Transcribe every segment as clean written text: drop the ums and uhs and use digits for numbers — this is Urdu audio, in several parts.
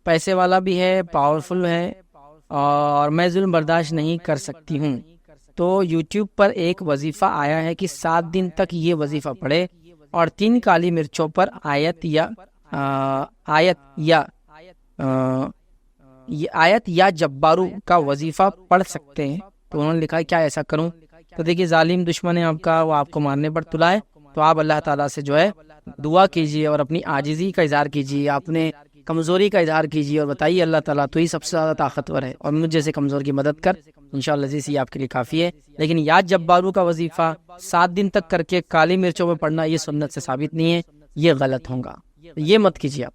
پیسے والا بھی ہے، پاورفل ہے، اور میں ظلم برداشت نہیں کر سکتی ہوں۔ تو یوٹیوب پر ایک وظیفہ آیا ہے کہ 7 دن تک یہ وظیفہ پڑھے اور 3 کالی مرچوں پر آیت یا جبارو کا وظیفہ پڑھ سکتے ہیں۔ تو انہوں نے لکھا ہے کیا ایسا کروں؟ تو دیکھیے ظالم دشمن ہے آپ کا، وہ آپ کو مارنے پر تلا ہے، تو آپ اللہ تعالیٰ سے جو ہے دعا کیجیے اور اپنی عاجزی کا اظہار کیجیے، اپنے کمزوری کا اظہار کیجیے اور بتائیے اللہ تعالیٰ تو ہی سب سے زیادہ طاقتور ہے اور مجھ جیسے کمزور کی مدد کر، انشاءاللہ عزیز یہ آپ کے لیے کافی ہے۔ لیکن یا جبارو کا وظیفہ 7 دن تک کر کے کالی مرچوں میں پڑھنا یہ سنت سے ثابت نہیں ہے، یہ غلط ہوگا، یہ مت کیجیے،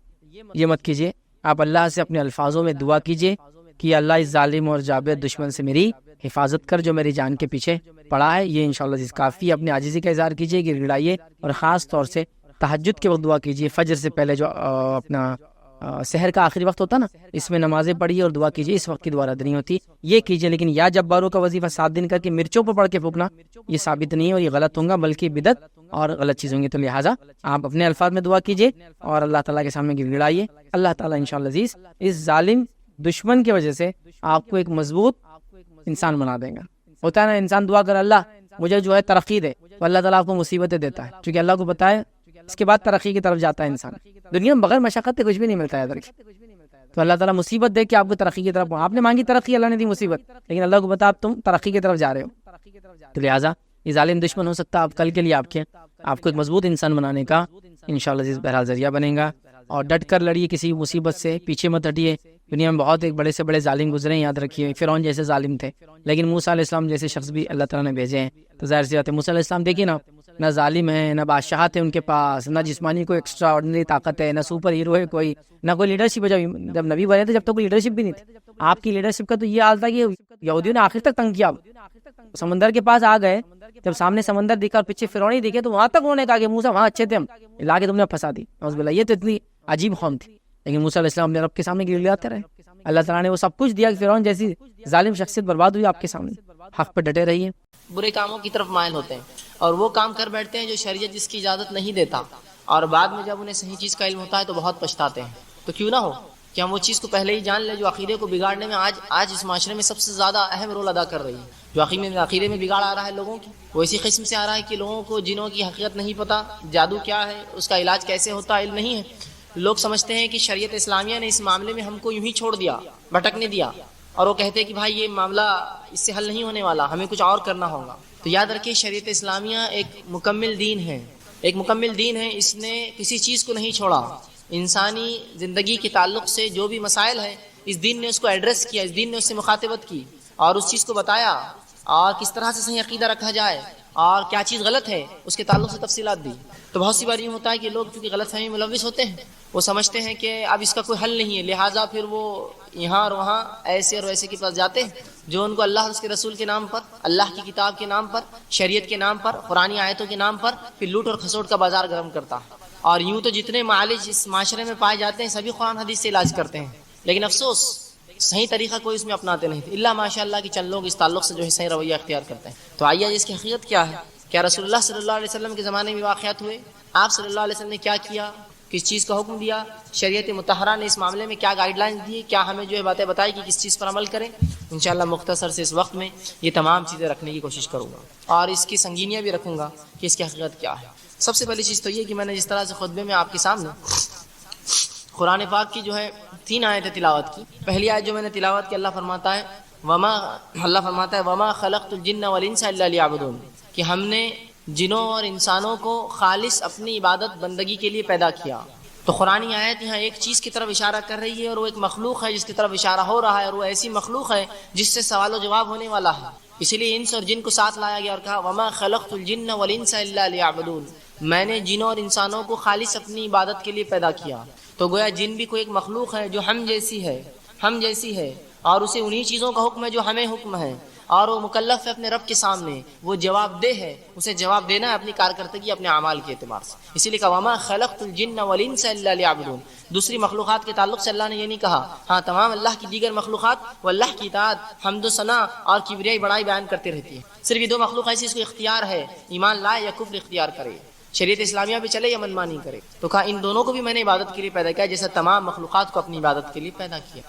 یہ مت کیجیے۔ آپ اللہ سے اپنے الفاظوں میں دعا کیجیے کہ اللہ اس ظالم اور جابر دشمن سے میری حفاظت کر جو میری جان کے پیچھے پڑا ہے، یہ انشاءاللہ عزیز کافی ہے۔ اپنی عاجزی کا اظہار کیجیے، گر گڑائیے، اور خاص طور سے تہجد کے وقت دعا کیجیے، فجر سے پہلے جو اپنا سحر کا آخری وقت ہوتا نا، اس میں نمازیں پڑھیے اور دعا کیجیے، اس وقت کی دعا رد نہیں ہوتی، یہ کیجیے۔ لیکن یا جباروں کا وظیفہ 7 دن کر کے مرچوں پر پڑھ کے پھونکنا یہ ثابت نہیں ہے اور یہ غلط ہوگا، بلکہ بدعت اور غلط چیز ہوں گی۔ تو لہٰذا آپ اپنے الفاظ میں دعا کیجیے اور اللہ تعالیٰ کے سامنے گر گڑائیے۔ اللہ تعالیٰ انشاءاللہ عزیز اس ظالم دشمن کی وجہ سے آپ کو ایک مضبوط انسان بنا دے گا۔ ہوتا ہے نا انسان دعا کر اللہ مجھے جو ہے ترقی دے، تو اللہ تعالیٰ آپ کو مصیبتیں دیتا ہے، چونکہ اللہ کو پتہ ہے اس کے بعد ترقی کی طرف جاتا ہے انسان۔ دنیا میں بغیر مشقت کے کچھ بھی نہیں ملتا ہے ادھر کی، تو اللہ تعالیٰ مصیبت دے کے آپ کو ترقی کی طرف، آپ نے مانگی ترقی، اللہ نے دی مصیبت، لیکن اللہ کو پتا آپ تم ترقی کی طرف جا رہے ہو۔ تو لہٰذا یہ ظالم دشمن ہو سکتا ہے آپ کل کے لیے آپ کو ایک مضبوط انسان بنانے کا انشاءاللہ عزیز بہرحال ذریعہ بنے گا۔ اور ڈٹ کر لڑیے کسی مصیبت سے، پیچھے مت ہٹیے۔ دنیا میں بہت ایک بڑے سے بڑے ظالم گزرے ہیں، یاد رکھیے، فرعون جیسے ظالم تھے، لیکن موسیٰ علیہ السلام جیسے شخص بھی اللہ تعالیٰ نے بھیجے ہیں۔ تو ظاہر سی بات ہے موسیٰ علیہ السلام دیکھیے نا، نہ ظالم ہے، نہ بادشاہت ہے ان کے پاس، نہ جسمانی کوئی ایکسٹرا آرڈنری طاقت ہے، نہ سپر ہیرو ہے کوئی، نہ کوئی لیڈرشپ ہے۔ جب نبی بنے تھے جب تک کوئی لیڈرشپ بھی نہیں تھی۔ آپ کی لیڈرشپ کا تو یہ حال تھا کہ یہودیوں نے آخر تک تنگ کیا، سمندر کے پاس آ گئے، جب سامنے سمندر دکھا اور پیچھے فرعون ہی دکھے تو وہاں تک انہوں نے کہا کہ موسیٰ وہاں اچھے تھے، ہم لا کے تم نے پھنسا دی، نعوذ باللہ۔ یہ تو اتنی عجیب قوم تھی، لیکن موسیٰ علیہ السلام نے رب کے سامنے گر گڑاتے رہے، اللہ تعالیٰ نے وہ سب کچھ دیا کہ فرعون جیسی ظالم شخصیت برباد ہوئی آپ کے سامنے۔ حق پہ ڈٹے رہیے۔ برے کاموں کی طرف مائل ہوتے ہیں اور وہ کام کر بیٹھتے ہیں جو شریعت جس کی اجازت نہیں دیتا، اور بعد میں جب انہیں صحیح چیز کا علم ہوتا ہے تو بہت پچھتاتے ہیں۔ تو کیوں نہ ہو کہ ہم وہ چیز کو پہلے ہی جان لیں جو عقیدے کو بگاڑنے میں آج اس معاشرے میں سب سے زیادہ اہم رول ادا کر رہی ہے۔ جو عقیدے میں بگاڑ آ رہا ہے لوگوں کی، وہ اسی قسم سے آ رہا ہے کہ لوگوں کو جنوں کی حقیقت نہیں پتہ، جادو کیا ہے، اس کا علاج کیسے ہوتا ہے، علم نہیں ہے۔ لوگ سمجھتے ہیں کہ شریعت اسلامیہ نے اس معاملے میں ہم کو یوں ہی چھوڑ دیا، بھٹکنے دیا، اور وہ کہتے ہیں کہ بھائی یہ معاملہ اس سے حل نہیں ہونے والا، ہمیں کچھ اور کرنا ہوگا۔ تو یاد رکھیے شریعت اسلامیہ ایک مکمل دین ہے، ایک مکمل دین ہے، اس نے کسی چیز کو نہیں چھوڑا۔ انسانی زندگی کے تعلق سے جو بھی مسائل ہیں اس دین نے اس کو ایڈریس کیا، اس دین نے اس سے مخاطبت کی اور اس چیز کو بتایا، اور کس طرح سے صحیح عقیدہ رکھا جائے اور کیا چیز غلط ہے اس کے تعلق سے تفصیلات دی۔ تو بہت سی بار یہ ہوتا ہے کہ لوگ چونکہ غلط فہمی ملوث ہوتے ہیں، وہ سمجھتے ہیں کہ اب اس کا کوئی حل نہیں ہے، لہٰذا پھر وہ یہاں اور وہاں ایسے اور ویسے کے پاس جاتے ہیں جو ان کو اللہ اور اس کے رسول کے نام پر، اللہ کی کتاب کے نام پر، شریعت کے نام پر، قرآنی آیتوں کے نام پر پھر لوٹ اور کھسوٹ کا بازار گرم کرتا ہے۔ اور یوں تو جتنے معالج اس معاشرے میں پائے جاتے ہیں سبھی قرآن حدیث سے علاج کرتے ہیں، لیکن افسوس صحیح طریقہ کوئی اس میں اپناتے نہیں تھے، اللہ ماشاء اللہ کہ چند لوگ اس تعلق سے جو ہے صحیح رویہ اختیار کرتے ہیں۔ تو آئیے اس کی حقیقت کیا ہے؟ کیا رسول اللہ صلی اللہ علیہ وسلم کے زمانے میں واقعات ہوئے؟ آپ صلی اللہ علیہ وسلم نے کیا کیا، کس چیز کا حکم دیا، شریعت مطہرہ نے اس معاملے میں کیا گائیڈ لائنز دی، کیا ہمیں جو ہے باتیں بتائی کہ کس چیز پر عمل کریں؟ انشاءاللہ مختصر سے اس وقت میں یہ تمام چیزیں رکھنے کی کوشش کروں گا اور اس کی سنگینیاں بھی رکھوں گا کہ اس کی حقیقت کیا ہے۔ سب سے پہلی چیز تو یہ کہ میں نے جس طرح سے خطبے میں آپ کے سامنے قرآن پاک کی جو ہے 3 آیتیں تلاوت کی۔ پہلی آیت جو میں نے تلاوت کی، اللہ فرماتا ہے وما خلقت الجن والانس الا لیعبدون، کہ ہم نے جنوں اور انسانوں کو خالص اپنی عبادت بندگی کے لیے پیدا کیا۔ تو قرآنی آیت یہاں ایک چیز کی طرف اشارہ کر رہی ہے اور وہ ایک مخلوق ہے جس کی طرف اشارہ ہو رہا ہے، اور وہ ایسی مخلوق ہے جس سے سوال و جواب ہونے والا ہے۔ اسی لیے انس اور جن کو ساتھ لایا گیا اور کہا وما خلقت الجن والانس الا لیعبدون، میں نے جنوں اور انسانوں کو خالص اپنی عبادت کے لیے پیدا کیا۔ تو گویا جن بھی کوئی ایک مخلوق ہے جو ہم جیسی ہے اور اسے انہی چیزوں کا حکم ہے جو ہمیں حکم ہے، اور وہ مکلف ہے اپنے رب کے سامنے، وہ جواب دہ ہے، اسے جواب دینا ہے اپنی کارکردگی اپنے اعمال کے اعتبار سے۔ اسی لیے کہا وما خلقت الجن والانس الا لیعبدون۔ دوسری مخلوقات کے تعلق سے اللہ نے یہ نہیں کہا، ہاں تمام اللہ کی دیگر مخلوقات وہ اللہ کی اطاعت، حمد و ثنا اور کبریائی بڑائی بیان کرتے رہتی ہے۔ صرف یہ 2 مخلوق ایسی اس کو اختیار ہے ایمان لائے یا کفر اختیار کرے۔ شریعت اسلامیہ پہ چلے یا منمانی کرے. تو کہا ان دونوں کو بھی میں نے عبادت کے لیے پیدا کیا جیسا تمام مخلوقات کو اپنی عبادت کے لیے پیدا کیا.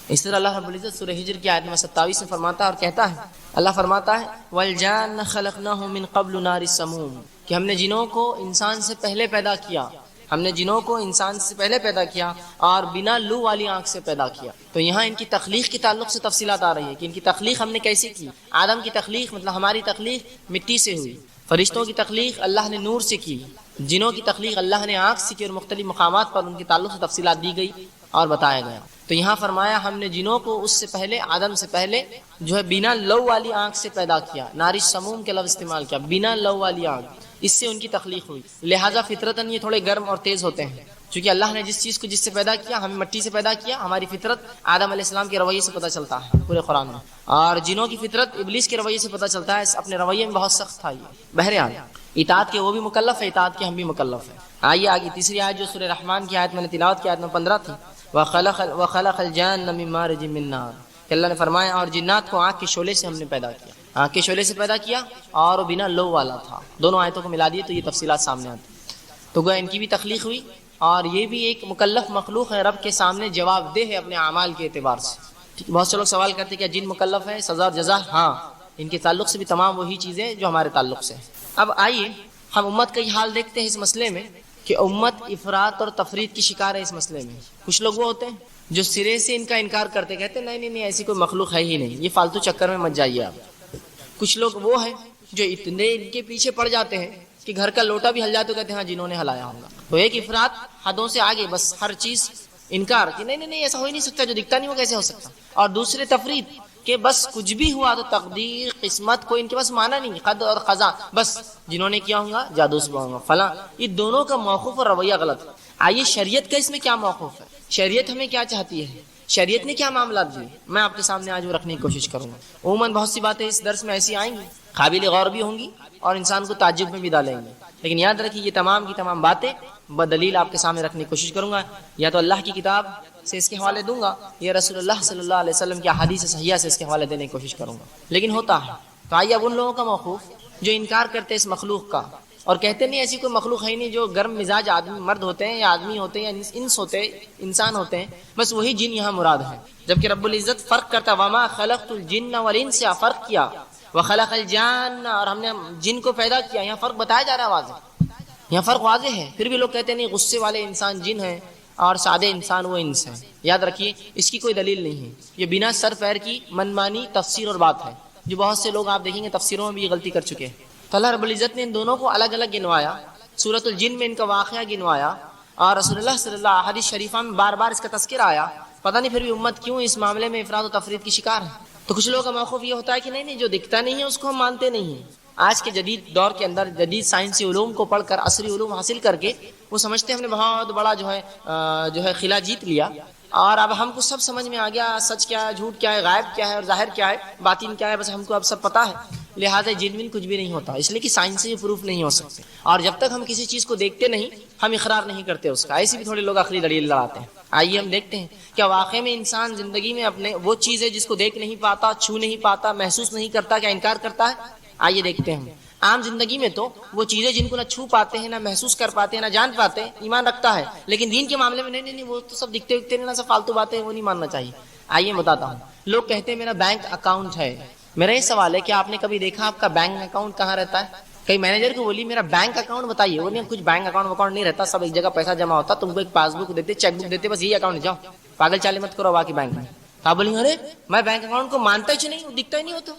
اس طرح اللہ رب العزت سورہ ہجر کی آیت نمبر 27 میں فرماتا ہے اور کہتا ہے، اللہ فرماتا ہے وَالْجَانَّ خَلَقْنَاهُ مِنْ قَبْلُ نَارِ السَّمُومِ، کہ ہم نے جنوں کو انسان سے پہلے پیدا کیا، ہم نے جنوں کو انسان سے پہلے پیدا کیا اور بنا لو والی آنکھ سے پیدا کیا. تو یہاں ان کی تخلیق کے تعلق سے تفصیلات آ رہی ہے کہ ان کی تخلیق ہم نے کیسے کی. آدم کی تخلیق مطلب ہماری تخلیق مٹی سے ہوئی، فرشتوں کی تخلیق اللہ نے نور سے کی، جنوں کی تخلیق اللہ نے آنکھ سے کی، اور مختلف مقامات پر ان کے تعلق سے تفصیلات دی گئی اور بتایا گیا. تو یہاں فرمایا ہم نے جنوں کو اس سے پہلے آدم سے پہلے جو ہے بنا لو والی آنکھ سے پیدا کیا. ناری سموم کے لفظ استعمال کیا، بنا لو والی آنکھ، اس سے ان کی تخلیق ہوئی. لہٰذا فطرتاً یہ تھوڑے گرم اور تیز ہوتے ہیں، چونکہ اللہ نے جس چیز کو جس سے پیدا کیا، ہمیں مٹی سے پیدا کیا. ہماری فطرت آدم علیہ السلام کے رویے سے پتہ چلتا ہے پورے قرآن میں، اور جنوں کی فطرت ابلیس کے رویے سے پتہ چلتا ہے. اپنے رویے میں بہت سخت تھا یہ. بہرحال اطاعت کے وہ بھی مکلف ہے، اطاعت کے ہم بھی مکلف ہیں. آئیے آگے تیسری آیت جو سورہ رحمان کی آیت میں نے تلاوت کی، آیت نمبر 15 تھی، وَخَلَقَ الْجَانَّ مِن مَارِجٍ مِّن نَّارٍ، کہ اللہ نے فرمایا اور جنات کو آنکھ کے شعلے سے ہم نے پیدا کیا. آنکھ کے شعلے سے پیدا کیا اور بنا لو والا تھا. دونوں آیتوں کو ملا دیے تو یہ تفصیلات سامنے آتی. تو گویا ان کی بھی تخلیق ہوئی، اور یہ بھی ایک مکلف مخلوق ہے، رب کے سامنے جواب دہ ہے اپنے اعمال کے اعتبار سے. بہت سے لوگ سوال کرتے ہیں کہ جن مکلف ہے، سزا اور جزا؟ ہاں، ان کے تعلق سے بھی تمام وہی چیزیں جو ہمارے تعلق سے ہیں. اب آئیے ہم امت کا یہ حال دیکھتے ہیں اس مسئلے میں کہ امت افراط اور تفریط کی شکار ہے اس مسئلے میں. کچھ لوگ وہ ہوتے ہیں جو سرے سے ان کا انکار کرتے، کہتے ہیں نہیں ایسی کوئی مخلوق ہے ہی نہیں، یہ فالتو چکر میں مت جائیے آپ. کچھ لوگ وہ ہیں جو اتنے ان کے پیچھے پڑ جاتے ہیں کہ گھر کا لوٹا بھی ہل جائے تو کہتے ہیں ہاں جنہوں نے ہلایا ہوگا. تو ایک افراط حدوں سے آگے، بس ہر چیز انکار کہ نہیں ایسا ہو ہی نہیں سکتا، جو دکھتا نہیں وہ کیسے ہو سکتا. اور دوسرے تفریط کہ بس کچھ بھی ہوا تو تقدیر قسمت کوئی ان کے پاس مانا نہیں، قد اور قضا، بس جنہوں نے کیا ہوگا جادو سے ہوگا فلاں. یہ دونوں کا موقف اور رویہ غلط ہے. آئیے شریعت کا اس میں کیا موقف ہے، شریعت ہمیں کیا چاہتی ہے، شریعت نے کیا معاملات دیے، میں آپ کے سامنے آج وہ رکھنے کی کوشش کروں گا. عموماً بہت سی باتیں اس درس میں ایسی آئیں گی، قابل غور بھی ہوں گی اور انسان کو تعجب میں بھی ڈالیں گے، لیکن یاد رکھیے یہ تمام کی تمام باتیں بدلیل آپ کے سامنے رکھنے کی کوشش کروں گا. یا تو اللہ کی کتاب سے اس کے حوالے دوں گا، یا رسول اللہ صلی اللہ علیہ وسلم کی احادیث صحیحہ سے اس کے حوالے دینے کی کوشش کروں گا. لیکن ہوتا ہے. تو آئیے اب ان لوگوں کا موقف جو انکار کرتے اس مخلوق کا اور کہتے نہیں ایسی کوئی مخلوق ہے ہی نہیں، جو گرم مزاج آدمی مرد ہوتے ہیں یا آدمی ہوتے ہیں یا انس ہوتے ہیں انسان ہوتے ہیں، بس وہی جن یہاں مراد ہے. جبکہ رب العزت فرق کرتا، وما خلقت الجن والانس، فرق کیا، وخلق الجان، اور ہم نے جن کو پیدا کیا. یہاں فرق بتایا جا رہا ہے واضح، یہاں فرق واضح ہے. پھر بھی لوگ کہتے ہیں نہیں غصے والے انسان جن ہیں اور سادے انسان وہ انس ہیں. یاد رکھیے اس کی کوئی دلیل نہیں ہے، یہ بنا سر پیر کی منمانی تفسیر اور بات ہے، جو بہت سے لوگ آپ دیکھیں گے تفسیروں میں بھی یہ غلطی کر چکے ہیں. تو اللہ رب العزت نے ان دونوں کو الگ الگ گنوایا، سورۃ الجن میں ان کا واقعہ گنوایا، اور رسول اللہ صلی اللہ علیہ حدیث شریفہ میں بار بار اس کا تذکرہ آیا. پتہ نہیں پھر بھی امت کیوں اس معاملے میں افراط و تفریط کی شکار ہے. تو کچھ لوگوں کا موقف یہ ہوتا ہے کہ نہیں جو دکھتا نہیں ہے اس کو ہم مانتے نہیں ہیں. آج کے جدید دور کے اندر جدید سائنسی علوم کو پڑھ کر، عصری علوم حاصل کر کے وہ سمجھتے ہیں ہم نے بہت بڑا جو ہے خلا جیت لیا، اور اب ہم کو سب سمجھ میں آ گیا، سچ کیا ہے، جھوٹ کیا ہے، غائب کیا ہے اور ظاہر کیا ہے، باطن کیا ہے، بس ہم کو اب سب پتہ ہے. لہٰذا جنوین کچھ بھی نہیں ہوتا، اس لیے کہ سائنس سے پروف نہیں ہو سکتے، اور جب تک ہم کسی چیز کو دیکھتے نہیں ہم اقرار نہیں کرتے اس کا. ایسے بھی تھوڑے لوگ آخری دلیل لڑاتے ہیں. آئیے ہم دیکھتے ہیں کیا واقعے میں انسان زندگی میں اپنے وہ چیزیں جس کو دیکھ نہیں پاتا، چھو نہیں پاتا، محسوس نہیں کرتا، کیا انکار کرتا ہے؟ آئیے دیکھتے ہیں. عام زندگی میں تو وہ چیزیں جن کو نہ چھو پاتے ہیں، نہ محسوس کر پاتے ہیں، نہ جان پاتے ہیں، ایمان رکھتا ہے، لیکن دین کے معاملے میں نہیں وہ تو سب دکھتے نہیں، نہ سب فالتو باتیں، وہ نہیں ماننا چاہیے. آئیے بتاتا ہوں. لوگ کہتے ہیں میرا بینک اکاؤنٹ ہے. میرا یہ سوال ہے کہ آپ نے کبھی دیکھا آپ کا بینک اکاؤنٹ کہاں رہتا ہے؟ کئی مینیجر کو بولی میرا بینک اکاؤنٹ بتائیے، وہ نہیں کچھ بینک اکاؤنٹ نہیں رہتا، سب ایک جگہ پیسہ جمع ہوتا، تم کو ایک پاس بک دیتے، چیک بک دیتے، بس یہی اکاؤنٹ، جاؤ پاگل چالے مت کرو باقی بینک میں. آپ بولیں ارے میں بینک اکاؤنٹ کو مانتا ہی نہیں، وہ دکھتا ہی نہیں ہوتا.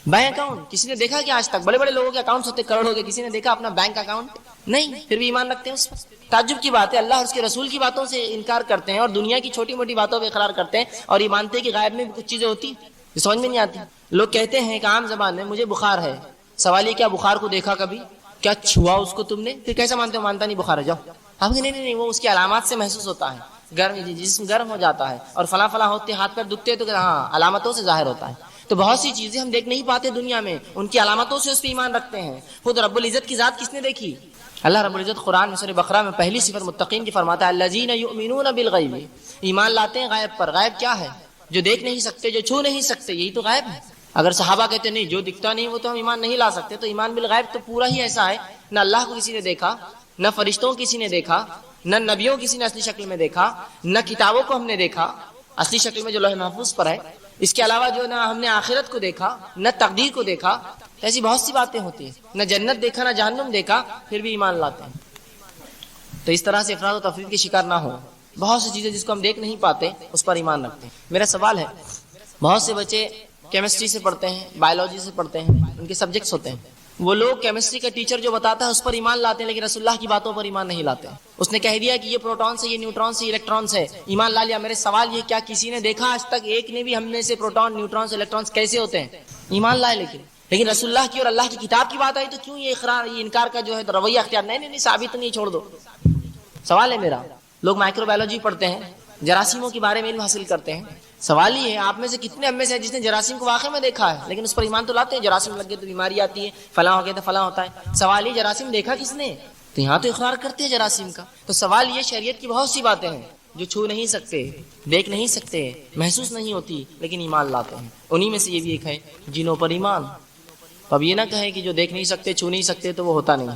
بینک اکاؤنٹ کسی نے دیکھا کہ آج تک؟ بڑے بڑے لوگوں کے اکاؤنٹس ہوتے کروڑوں کے، کسی نے دیکھا اپنا بینک اکاؤنٹ؟ نہیں، پھر بھی ایمان رکھتے ہیں اس پر. تعجب کی بات ہے، اللہ اور اس کے رسول کی باتوں سے انکار کرتے ہیں اور دنیا کی چھوٹی موٹی باتوں پہ اقرار کرتے ہیں، اور یہ مانتے ہیں کہ غائب میں بھی کچھ چیزیں ہوتی ہیں. یہ سمجھ میں نہیں آتی. لوگ کہتے ہیں کہ عام زبان میں مجھے بخار ہے. سوال یہ کیا بخار کو دیکھا کبھی؟ کیا چھوا اس کو تم نے؟ پھر کیسا مانتے ہو؟ مانتا نہیں بخار ہے، جاؤ. آپ نہیں وہ اس کی علامات سے محسوس ہوتا ہے، جسم گرم ہو جاتا ہے اور فلاں فلاں ہوتے، ہاتھ پیر دکھتے تو ہاں علامتوں سے ظاہر ہوتا ہے. تو بہت سی چیزیں ہم دیکھ نہیں پاتے دنیا میں، ان کی علامتوں سے اس پہ ایمان رکھتے ہیں. خود رب العزت کی ذات کس نے دیکھی؟ اللہ رب العزت قرآن میں سورہ بقرہ میں پہلی صفت متقین کی فرماتا ہے الذین یؤمنون بالغیب، ایمان لاتے ہیں غائب پر. غائب کیا ہے؟ جو دیکھ نہیں سکتے، جو چھو نہیں سکتے، یہی تو غائب ہے. اگر صحابہ کہتے نہیں جو دکھتا نہیں وہ تو ہم ایمان نہیں لا سکتے، تو ایمان بالغیب تو پورا ہی ایسا ہے، نہ اللہ کو کسی نے دیکھا، نہ فرشتوں کو کسی نے دیکھا، نہ نبیوں کسی نے اصلی شکل میں دیکھا، نہ کتابوں کو ہم نے دیکھا اصلی شکل میں جو لوح محفوظ پر ہے، اس کے علاوہ جو نہ ہم نے آخرت کو دیکھا، نہ تقدیر کو دیکھا، ایسی بہت سی باتیں ہوتی ہیں، نہ جنت دیکھا نہ جہنم دیکھا، پھر بھی ایمان لاتے ہیں۔ تو اس طرح سے افراد و تفرید کے شکار نہ ہو، بہت سی چیزیں جس کو ہم دیکھ نہیں پاتے اس پر ایمان رکھتے ہیں۔ میرا سوال ہے، بہت سے بچے کیمسٹری سے پڑھتے ہیں، بایولوجی سے پڑھتے ہیں، ان کے سبجیکٹس ہوتے ہیں، وہ لوگ کیمسٹری کا ٹیچر جو بتاتا ہے اس پر ایمان لاتے ہیں، لیکن رسول اللہ کی باتوں پر ایمان نہیں لاتے۔ اس نے کہہ دیا کہ یہ پروٹونس ہے، یہ نیوٹرونس ہے، یہ الیکٹرونس ہے، ایمان لا لیا۔ میرے سوال یہ، کیا کسی نے دیکھا آج تک ایک نے بھی ہم میں سے پروٹون، نیوٹرونس، الیکٹرونس کیسے ہوتے ہیں؟ ایمان لائے، لیکن رسول اللہ کی اور اللہ کی کتاب کی بات آئی تو کیوں یہ اقرار، یہ انکار کا جو ہے رویہ اختیار؟ نہیں ثابت نہیں، چھوڑ دو۔ سوال ہے میرا، لوگ مائکرو بایولوجی پڑھتے ہیں، جراثیموں کے بارے میں علم حاصل کرتے ہیں، سوال یہ ہے آپ میں سے کتنے ہم میں سے جس نے جراثیم کو واقعہ میں دیکھا ہے لیکن اس پر ایمان تو لاتے ہیں؟ جراثیم لگ گئے تو بیماری آتی ہے، فلاں ہو گیا تو فلاں ہوتا ہے۔ سوال یہ جراثیم دیکھا کس نے؟ تو یہاں تو اقرار کرتے ہیں جراثیم کا۔ تو سوال یہ، شریعت کی بہت سی باتیں ہیں جو چھو نہیں سکتے، دیکھ نہیں سکتے، محسوس نہیں ہوتی، لیکن ایمان لاتے ہیں۔ انہی میں سے یہ بھی ایک ہے جنوں پر ایمان۔ اب یہ نہ کہیں کہ جو دیکھ نہیں سکتے، چھو نہیں سکتے تو وہ ہوتا نہیں۔